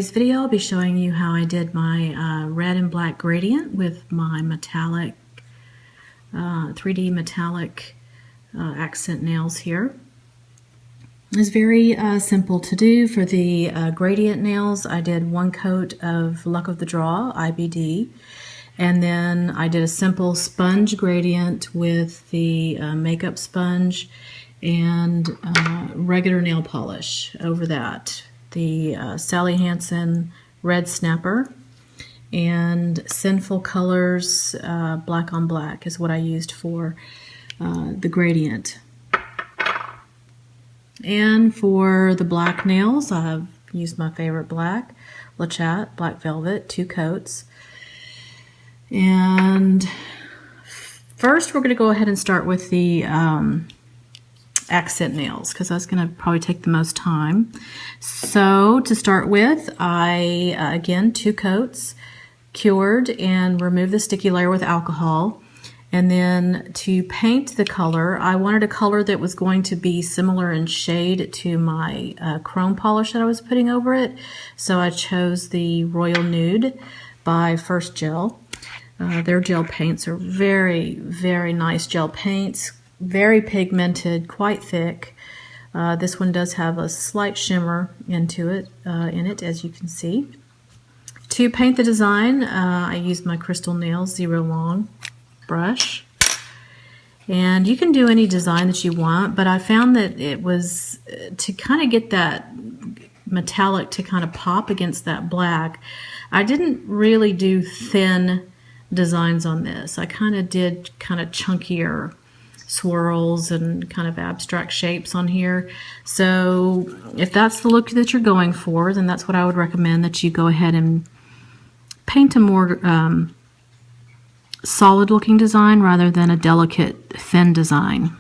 today's video, I'll be showing you how I did my red and black gradient with my metallic, 3D metallic accent nails here. It's very simple to do. For the gradient nails, I did one coat of Luck of the Draw, IBD, and then I did a simple sponge gradient with the makeup sponge and regular nail polish over that. The Sally Hansen Red Snapper and Sinful Colors Black on Black is what I used for the gradient. And for the black nails, I've used my favorite black, Lachat Black Velvet, 2 coats. And first we're going to go ahead and start with the accent nails, because that's going to probably take the most time. So to start with, I again 2 coats, cured and removed the sticky layer with alcohol. And then to paint the color, I wanted a color that was going to be similar in shade to my chrome polish that I was putting over it. So I chose the Royal Nude by First Gel. Their gel paints are very, very nice gel paints. Very pigmented, quite thick. This one does have a slight shimmer into it, in it, as you can see. To paint the design, I used my Crystal Nails Zero Long brush. And you can do any design that you want, but I found that it was, to kind of get that metallic to kind of pop against that black, I didn't really do thin designs on this. I kind of did kind of chunkier swirls and kind of abstract shapes on here. So if that's the look that you're going for, then that's what I would recommend, that you go ahead and paint a more solid looking design rather than a delicate thin design.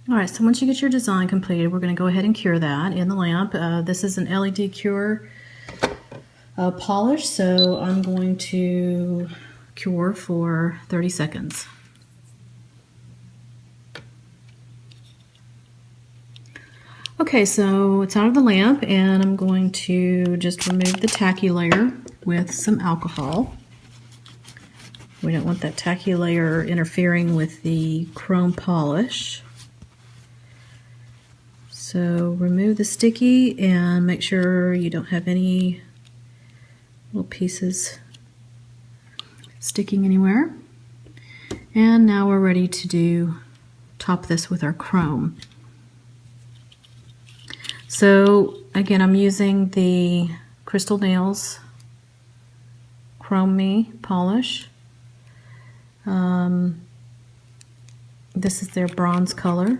Alright, so once you get your design completed, we're going to go ahead and cure that in the lamp. This is an LED cure polish, so I'm going to cure for 30 seconds. Okay, so it's out of the lamp, and I'm going to just remove the tacky layer with some alcohol. We don't want that tacky layer interfering with the chrome polish. So remove the sticky and make sure you don't have any little pieces sticking anywhere. And now we're ready to top this with our chrome. So again, I'm using the Crystal Nails Chrome Me polish. This is their bronze color.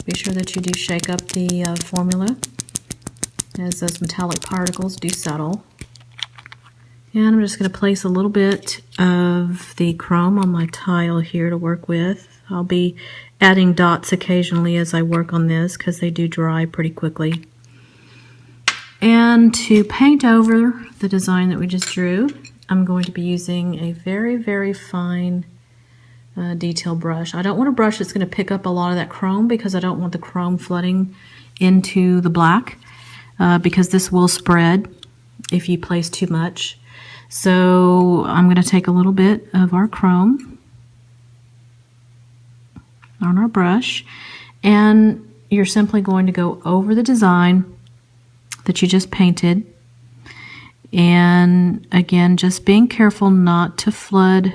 Be sure that you do shake up the formula, as those metallic particles do settle. And I'm just going to place a little bit of the chrome on my tile here to work with. I'll be adding dots occasionally as I work on this because they do dry pretty quickly. And to paint over the design that we just drew, I'm going to be using a very, very fine detail brush. I don't want a brush that's going to pick up a lot of that chrome because I don't want the chrome flooding into the black because this will spread if you place too much. So I'm going to take a little bit of our chrome on our brush, and you're simply going to go over the design that you just painted. And again, just being careful not to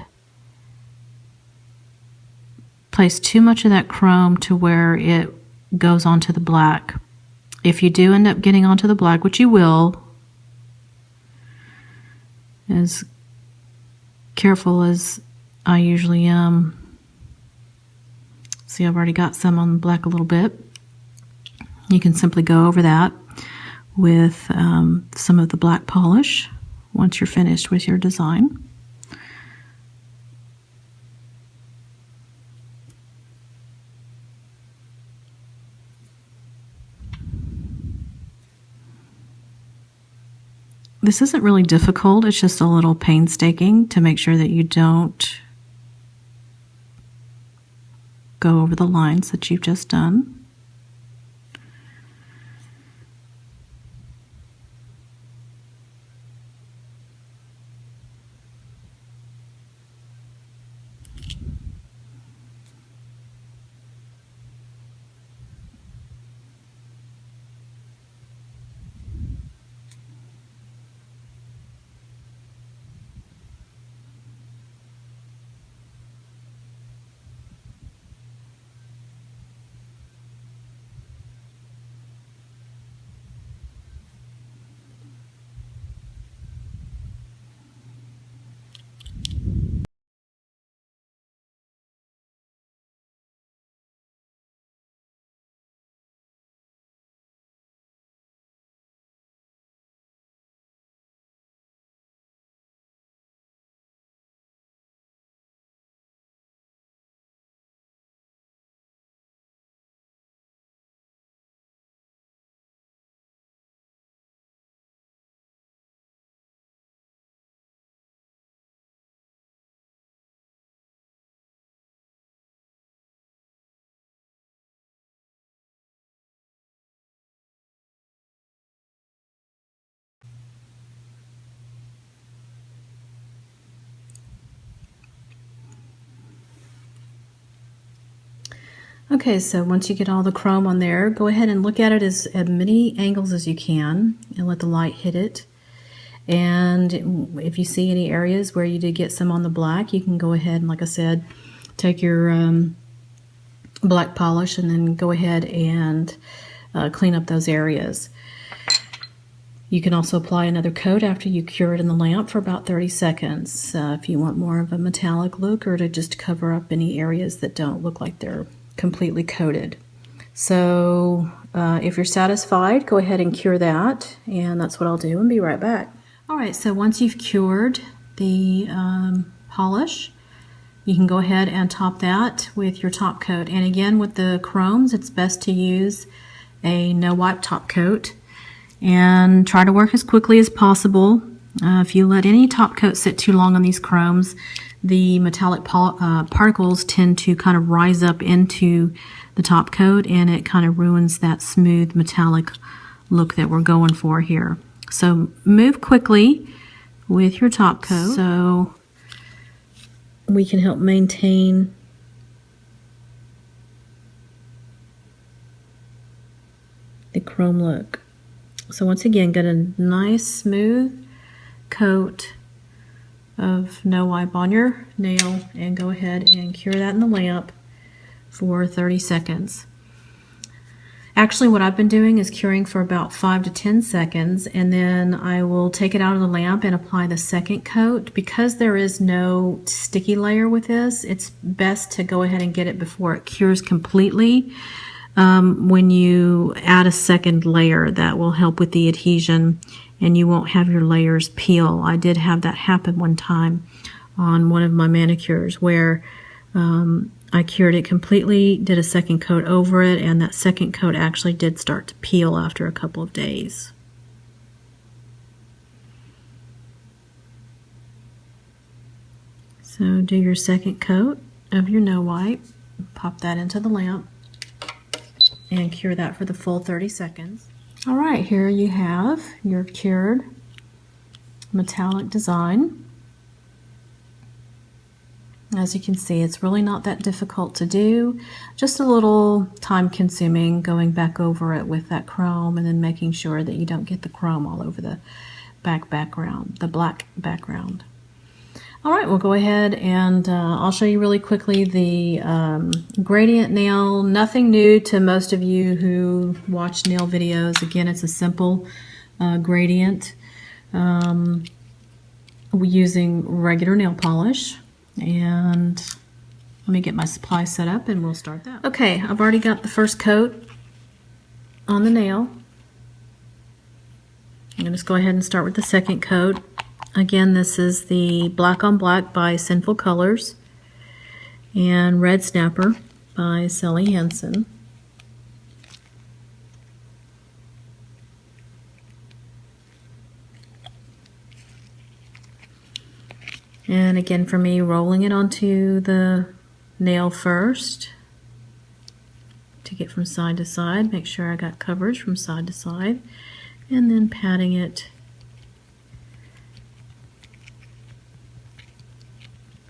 place too much of that chrome to where it goes onto the black. If you do end up getting onto the black, which you will, as careful as I usually am. See, I've already got some on the black a little bit. You can simply go over that with some of the black polish once you're finished with your design. This isn't really difficult, it's just a little painstaking to make sure that you don't go over the lines that you've just done. Okay, so once you get all the chrome on there, go ahead and look at it at many angles as you can and let the light hit it. And if you see any areas where you did get some on the black, you can go ahead and, like I said, take your black polish and then go ahead and clean up those areas. You can also apply another coat after you cure it in the lamp for about 30 seconds if you want more of a metallic look or to just cover up any areas that don't look like they're completely coated. So if you're satisfied, go ahead and cure that, and that's what I'll do and be right back. Alright, so once you've cured the polish, you can go ahead and top that with your top coat. And again, with the chromes, it's best to use a no-wipe top coat and try to work as quickly as possible. If you let any top coat sit too long on these chromes, the metallic particles tend to kind of rise up into the top coat, and it kind of ruins that smooth metallic look that we're going for here. So move quickly with your top coat so we can help maintain the chrome look. So once again, get a nice smooth coat of no wipe on your nail and go ahead and cure that in the lamp for 30 seconds. Actually, what I've been doing is curing for about 5 to 10 seconds, and then I will take it out of the lamp and apply the second coat. Because there is no sticky layer with this, it's best to go ahead and get it before it cures completely. When you add a second layer, that will help with the adhesion and you won't have your layers peel. I did have that happen one time on one of my manicures where I cured it completely, did a second coat over it, and that second coat actually did start to peel after a couple of days. So do your second coat of your no wipe, pop that into the lamp, and cure that for the full 30 seconds. All right, here you have your cured metallic design. As you can see, it's really not that difficult to do, just a little time consuming going back over it with that chrome and then making sure that you don't get the chrome all over the background, the black background. All right, we'll go ahead and I'll show you really quickly the gradient nail. Nothing new to most of you who watch nail videos. Again, it's a simple gradient using regular nail polish. And let me get my supply set up and we'll start that. Okay, I've already got the first coat on the nail. I'm going to just go ahead and start with the second coat. Again, this is the Black on Black by Sinful Colors and Red Snapper by Sally Hansen. And again, for me, rolling it onto the nail first to get from side to side, make sure I got coverage from side to side, and then patting it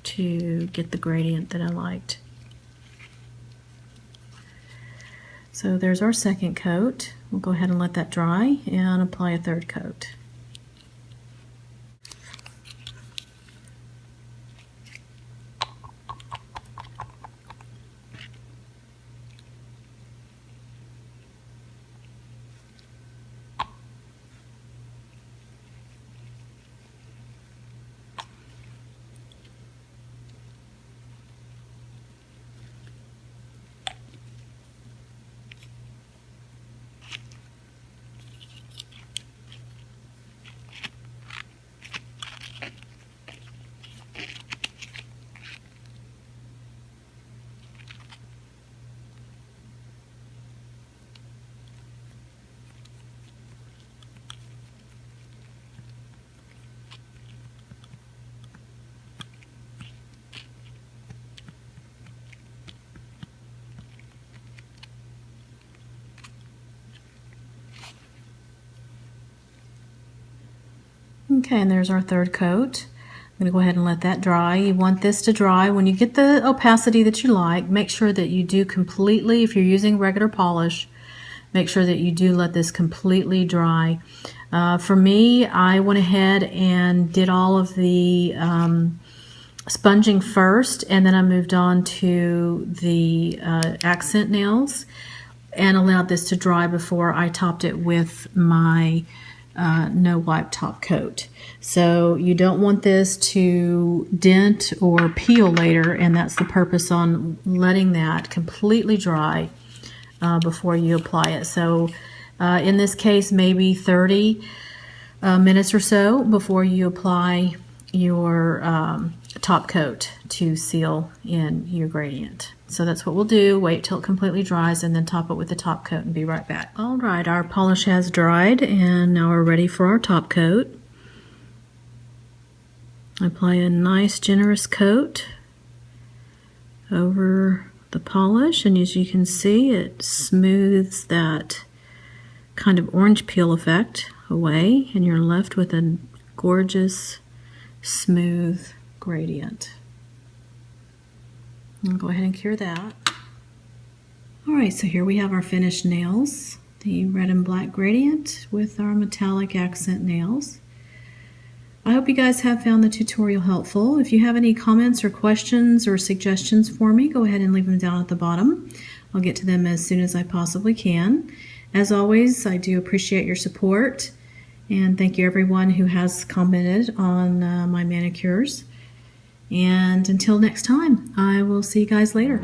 to get the gradient that I liked. So there's our second coat. We'll go ahead and let that dry and apply a third coat. Okay, and there's our third coat. I'm going to go ahead and let that dry. You want this to dry. When you get the opacity that you like, make sure that you do completely, if you're using regular polish, make sure that you do let this completely dry. For me, I went ahead and did all of the sponging first, and then I moved on to the accent nails and allowed this to dry before I topped it with my no wipe top coat. So you don't want this to dent or peel later, and that's the purpose on letting that completely dry before you apply it. So in this case, maybe 30 minutes or so before you apply your top coat to seal in your gradient. So that's what we'll do. Wait till it completely dries and then top it with the top coat and be right back. All right, our polish has dried and now we're ready for our top coat. Apply a nice generous coat over the polish, and as you can see, it smooths that kind of orange peel effect away, and you're left with a gorgeous smooth gradient. I'll go ahead and cure that. Alright, so here we have our finished nails, the red and black gradient with our metallic accent nails. I hope you guys have found the tutorial helpful. If you have any comments or questions or suggestions for me, go ahead and leave them down at the bottom. I'll get to them as soon as I possibly can. As always, I do appreciate your support, and thank you everyone who has commented on my manicures. And until next time, I will see you guys later.